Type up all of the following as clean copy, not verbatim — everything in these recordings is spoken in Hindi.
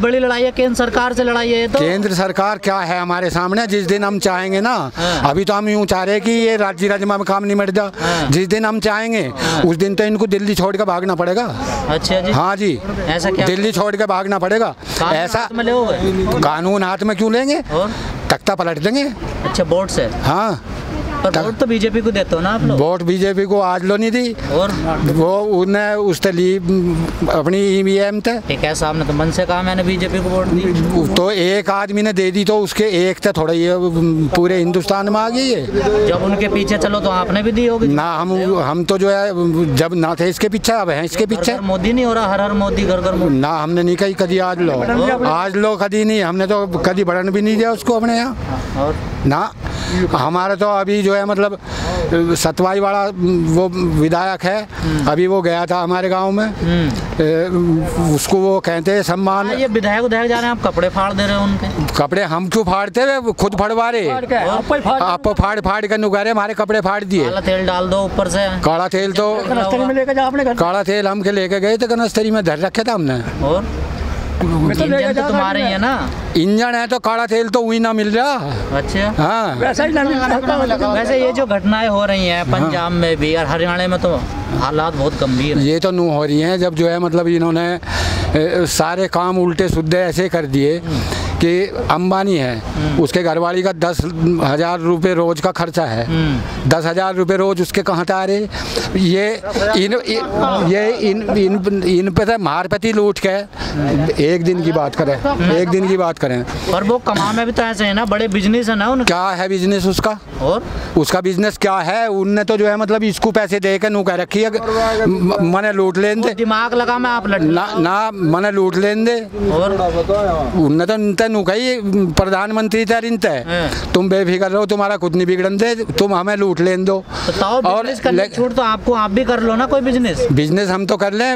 बड़ी लड़ाई है, केंद्र सरकार से लड़ाई है। तो केंद्र सरकार क्या है हमारे सामने, जिस दिन हम चाहेंगे ना, अभी तो हम यूँ चाह रहे कि ये राज्य राजमा में काम नहीं मिट जा, जिस दिन हम चाहेंगे उस दिन तो इनको दिल्ली छोड़ के भागना पड़ेगा। अच्छा जी। हाँ जी, ऐसा क्या? दिल्ली छोड़ के भागना पड़ेगा। ऐसा कानून हाथ में क्यों लेंगे, तख्ता पलट देंगे। अच्छा, वोट से? हाँ, पर वोट तो बीजेपी को देते हो ना आप लोग? वोट बीजेपी को आज लो नहीं दी, और वो उन्हें उससे ली अपनी ईवीएम थे। ठीक है साहब ने तो मन से कहा मैंने बीजेपी को वोट दी, तो एक आदमी ने दे दी तो उसके एक थे थोड़ा, ये पूरे हिंदुस्तान में आ गई है। जब उनके पीछे चलो तो आपने भी दी होगी ना। हम तो जो है जब ना थे इसके पीछे, अब है इसके पीछे। मोदी नहीं हो रहा, हर हर मोदी घर घर मोदी ना, हमने नहीं कही कभी आज लो कभी नहीं, हमने तो कभी बढ़न भी नहीं दिया उसको अपने यहाँ ना। हमारा तो अभी जो है मतलब सतवाई वाला वो विधायक है, अभी वो गया था हमारे गांव में, उसको वो कहते हैं सम्मान। ये विधायक जा रहे हैं, आप कपड़े फाड़ दे रहे हो उनके। कपड़े हम क्यों फाड़ते हुए, खुद फड़वा रहे, आप फाड़ कर नुकारे हमारे कपड़े फाड़ दिए। काला तेल डाल दो ऊपर से। काला तेल तो काला तेल हम के लेके गए थे कनस्तरी में, धर रखे था हमने। और इंजन तो तुम्हारे ही है ना? इंजन है तो काला तेल तो वही ना मिल रहा। अच्छा, हाँ। वैसे ये जो घटनाएं हो रही हैं पंजाब में भी और हरियाणा में, तो हालात बहुत गंभीर है। ये तो नू हो रही हैं जब जो है मतलब इन्होंने सारे काम उल्टे सुद्धे ऐसे कर दिए कि अंबानी है, उसके घरवाली का 10,000 रुपये रोज का खर्चा है, 10,000 रुपये रोज उसके कहाँ आ रहे। इन पे मारपति लूट के एक दिन की बात करें, और वो कमा में भी तो ऐसे है ना, बड़े बिजनेस है ना उनका। क्या है बिजनेस उसका, और उसका बिजनेस क्या है? उनने तो जो है मतलब इसको पैसे दे के नू कह रखी है मने लूट लेन दे, दिमाग लगा मैं आप ना मने लूट लेन दे। और उनने तो नू कही प्रधानमंत्री तरीनते तुम बेफिक्र रहो, तुम्हारा कुछ नहीं बिगड़न दे, तुम हमें लूट लेन दो। और छूट तो आपको, आप भी कर लो ना कोई बिजनेस हम तो कर लें,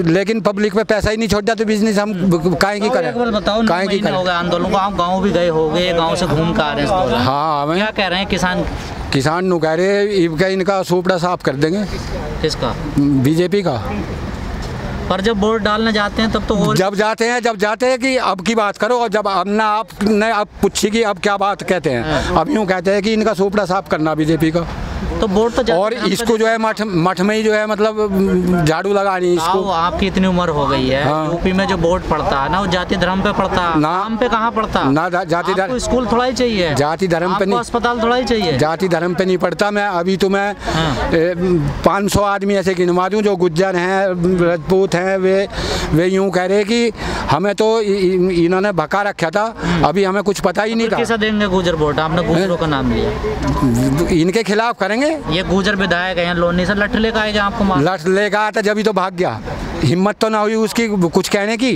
लेकिन पब्लिक पे पैसा ही नहीं छोड़ जाते, बिजनेस हम काहे की करें। बताओ, आंदोलन को आप गाँव भी गए हो गए, गाँव से घूम कर आ रहे हैं। हाँ, क्या कह रहे हैं किसान नु कह रहे इनका सूपड़ा साफ कर देंगे। किसका? बीजेपी का। पर जब वोट डालने जाते हैं तब तो जब जाते हैं कि अब की बात करो, और जब हमने आपने अब पूछी कि अब क्या बात कहते हैं, अब यूँ कहते हैं कि इनका सूपड़ा साफ करना बीजेपी का। तो वोट तो और इसको जो है मठ में ही जो है मतलब झाड़ू लगानी इसको। आपकी इतनी उम्र हो गई है, यूपी में जो वोट पड़ता है ना, वो जाति धर्म पे पड़ता है, नाम पे कहाँ पड़ता ना। जाति धर्म, स्कूल थोड़ा ही चाहिए, जाति धर्म पे नहीं, अस्पताल थोड़ा ही चाहिए, जाति धर्म पे नहीं पड़ता। मैं अभी तो मैं 500 आदमी ऐसे गिनवा दूं जो गुज्जर हैं, राजपूत हैं, वे यूँ कह रहे कि हमें तो इन्होंने भका रखा था, अभी हमें कुछ पता ही नहीं था। कैसा देंगे गुजर वोट? आपने गुजरों का नाम लिया, इनके खिलाफ करेंगे। ये गुजर विधायक है, लोनी से लठ लेकर आएगा आपको, लठ लेकर आता जब ही तो भाग गया, हिम्मत तो ना हुई उसकी कुछ कहने की।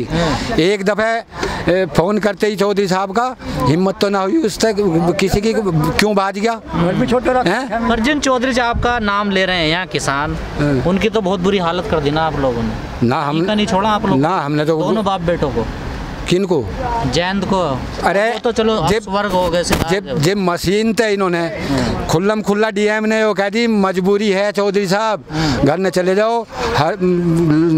एक दफे फोन करते ही चौधरी साहब का हिम्मत तो ना हुई उससे किसी की, क्यों भाग गया। पर जिन चौधरी साहब का नाम ले रहे हैं यहाँ किसान, उनकी तो बहुत बुरी हालत कर दी ना आप लोगों ने। ना हमने नहीं छोड़ा आप लोग ना, हमने तो दोनों बाप बेटों को। किनको? जयंत को। अरे तो चलो वर्ग हो गए, जब मशीन थे इन्होंने खुल्लम खुल्ला डीएम ने वो कह दी मजबूरी है चौधरी साहब, घर में चले जाओ,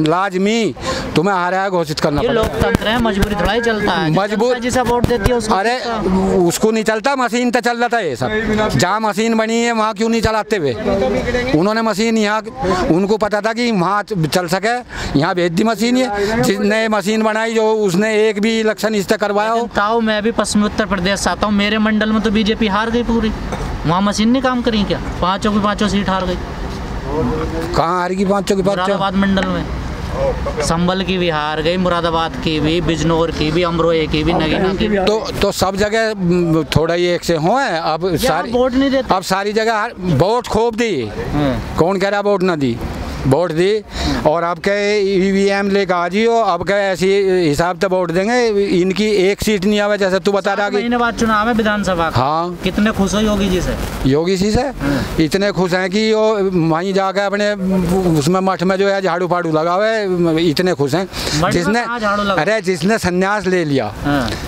लाजमी तुम्हें हारा घोषित करना पड़ेगा। लोकतंत्र है, मजबूरी थोड़ा ही चलता है। मजबूर जिसे वोट देती है उसको। अरे उसको नहीं चलता, मशीन तो चल रहा था ये सब। जहाँ मशीन बनी है वहाँ क्यों नहीं चलाते हुए? उन्होंने मशीन यहाँ, उनको पता था कि वहाँ चल सके, यहाँ भेज दी मशीन। ये जिसने मशीन बनाई जो उसने एक भी इलेक्शन इससे करवाया हो। मैं भी पश्चिमी उत्तर प्रदेश से आता हूँ, मेरे मंडल में तो बीजेपी हार गई पूरी। वहाँ मशीन नहीं काम करी क्या? 5 की 5 सीट हार गई। कहाँ हार गई? 5 की 5? मुरादाबाद मंडल में। संभल की भी हार गई, मुरादाबाद की भी, बिजनौर की भी, अमरोहे की भी, नगीना की भी। तो सब जगह थोड़ा ही एक से हो है। अब सारी वोट नहीं देते, अब सारी जगह वोट खोप दी। कौन कह रहा वोट ना दी? वोट दी, और अब कहे ईवीएम लेकर आ जियो, अब कहे ऐसी हिसाब से वोट देंगे। इनकी एक सीट नहीं आवे, जैसे तू बता रहा कि महीने बाद चुनाव है विधानसभा का। हाँ, कितने खुश हो योगी जी से? योगी जी से इतने खुश हैं कि वो वहीं जाकर अपने उसमें मठ में जो है झाड़ू फाड़ू लगावे, इतने खुश हैं। जिसने संन्यास ले लिया,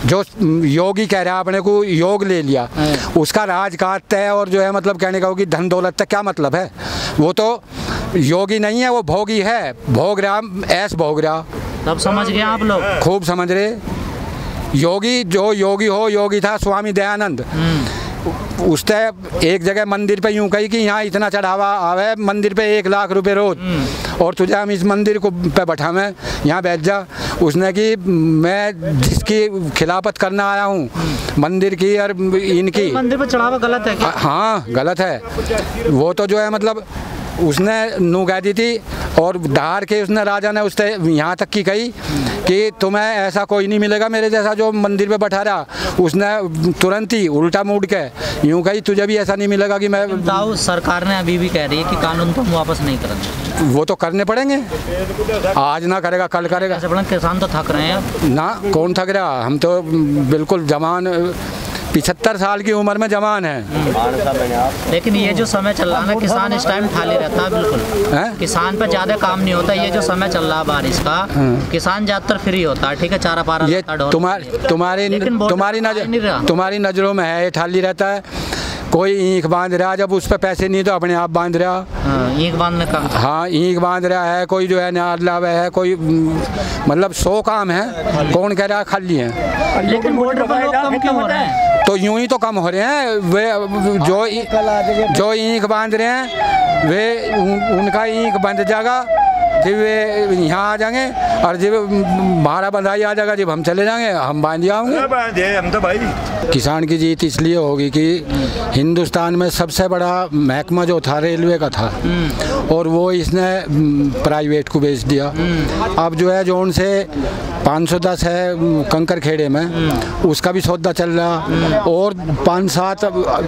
जो योगी कह रहा है अपने को योग ले लिया, उसका राजकाज तय, और जो है मतलब कहने का होगी धन दौलत तक क्या मतलब है? वो तो योगी नहीं है, वो भोगी है, भोग रहा, ऐस भोग रहा। तब समझ गए आप लोग? खूब समझ रहे। योगी जो योगी था स्वामी दयानंद, उसने एक जगह मंदिर पे यूं कही कि यहाँ इतना चढ़ावा आवे मंदिर पे 1 लाख रुपए रोज, और तुझे हम इस मंदिर को पे बैठावें, यहाँ बैठ जा। उसने कि मैं जिसकी खिलाफत करना आया हूँ मंदिर की और इनकी, मंदिर पे चढ़ावा गलत है क्या? हाँ गलत है। वो तो जो है मतलब उसने नू कह दी थी, और धार के उसने राजा ने उससे यहाँ तक की कही कि तुम्हें ऐसा कोई नहीं मिलेगा मेरे जैसा जो मंदिर पे बैठा रहा। उसने तुरंत ही उल्टा मूड के यूँ कही तुझे भी ऐसा नहीं मिलेगा कि मैं। बताओ, सरकार ने अभी भी कह रही है कि कानून तो हम वापस नहीं करेंगे। वो तो करने पड़ेंगे, आज ना करेगा कल करेगा। किसान तो थक रहे हैं ना, कौन थक रहा, हम तो बिल्कुल जवान 75 साल की उम्र में जवान है। लेकिन ये जो समय चल रहा है ना, किसान इस टाइम खाली रहता है बिल्कुल है? किसान पे ज्यादा काम नहीं होता। ये जो समय चल रहा है बारिश का, किसान ज्यादातर फ्री होता है, ठीक है, चारा पारा ये तुम्हारी नजरों में है, ये खाली रहता है। कोई ईंख बांध रहा, जब उस पर पैसे नहीं तो अपने आप बांध रहा। ईंख बांधने का, हाँ ईंख बांध रहा है, कोई जो है नार लावे है, कोई मतलब 100 काम है, कौन कह रहा है खाली है। लेकिन बॉर्डर पर लोग कम क्यों हो रहे हैं? तो यूं ही तो कम हो रहे हैं। वे जो ईंख बांध रहे हैं वे उनका ईंख बंध जाएगा, जब वे यहाँ आ जाएंगे, और जब हमारा बंधाई आ जाएगा, जब हम चले जाएंगे हम बांध जाएंगे। हम तो भाई किसान की जीत इसलिए होगी कि हिंदुस्तान में सबसे बड़ा महकमा जो था रेलवे का था, और वो इसने प्राइवेट को बेच दिया। अब जो है जो उनसे 510 है कंकर खेड़े में, उसका भी सौदा चल रहा, और 5-7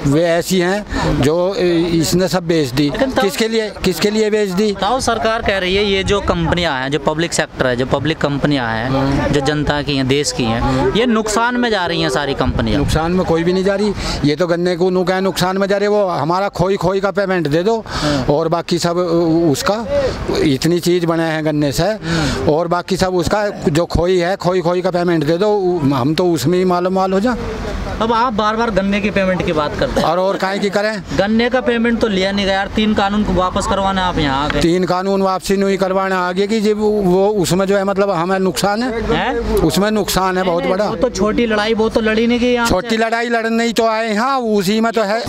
वे ऐसी हैं जो इसने सब बेच दी। किसके लिए बेच दी? तो सरकार कह रही है ये जो कंपनियां हैं, जो पब्लिक सेक्टर है, जो पब्लिक कंपनियां हैं, जो जनता की हैं, देश की हैं, ये नुकसान में जा रही हैं सारी कंपनियां। नुकसान में कोई भी नहीं जा रही, ये तो गन्ने को नुकसान में जा रहे। वो हमारा खोई का पेमेंट दे दो, और बाकी सब उसका, इतनी चीज़ बने हैं गन्ने से, और बाकी सब उसका जो खोई का पेमेंट दे दो, हम तो उसमें ही माल हो जा। अब आप बार बार गन्ने की पेमेंट की बात करते हैं, और काहे की करें? गन्ने का पेमेंट तो लिया नहीं गया यार। 3 कानून को वापस करवाना, आप यहाँ आ गए। 3 कानून वापसी नहीं करवाना आगे की, जब वो उसमें जो है मतलब हमें नुकसान है? उसमें नुकसान है बहुत बड़ा। वो तो छोटी लड़ाई वो तो लड़ी नहीं गई। छोटी लड़ाई लड़ने ही तो आए, हाँ उसी में तो है।